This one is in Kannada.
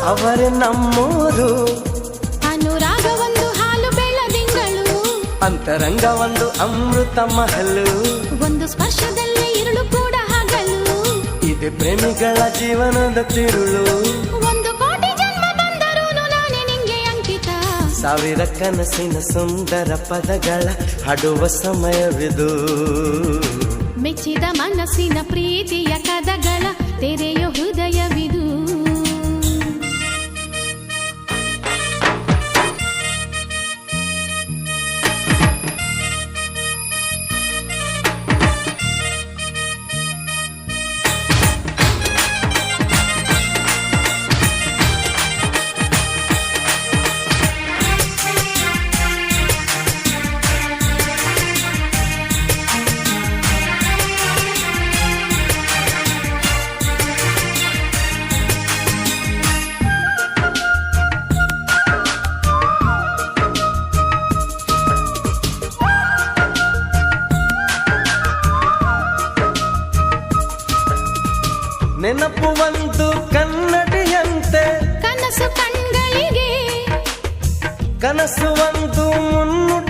ಅವರೇ ನಮ್ಮೂರು. ಅನುರಾಗ ಒಂದು ಹಾಲು ಬೆಳದಿಂಗಳು, ಅಂತರಂಗ ಒಂದು ಅಮೃತ ಮಹಲು. ಒಂದು ಸ್ಪರ್ಶದಲ್ಲೇ ഇരുಳು ಕೂಡ ಹಗಲು. ಇದು ಪ್ರೇಮಿಗಳ ಜೀವನದ ತಿರುಳು. ಒಂದು ಕೋಟಿ ಜನ್ಮ ಬಂದರೂ ನಾನೇ ನಿಂಗೆ ಅಂಕಿತ. ಸಾವಿರ ಕನಸಿನ ಸುಂದರ ಪದಗಳ ಹಾಡುವ ಸಮಯವಿದು. ಮೆಚ್ಚಿದ ಮನಸ್ಸಿನ ಪ್ರೀತಿಯ ಕದಗಳ ತೆರೆಯೋ ಹೃದಯವಿದು. ನೆನಪು ಒಂದು ಕನ್ನಡಿಯಂತೆ, ಕನಸು ಕಣ್ಗಳಿಗೆ ಕನಸು ಒಂದು ಮುನ್ನುಡಿ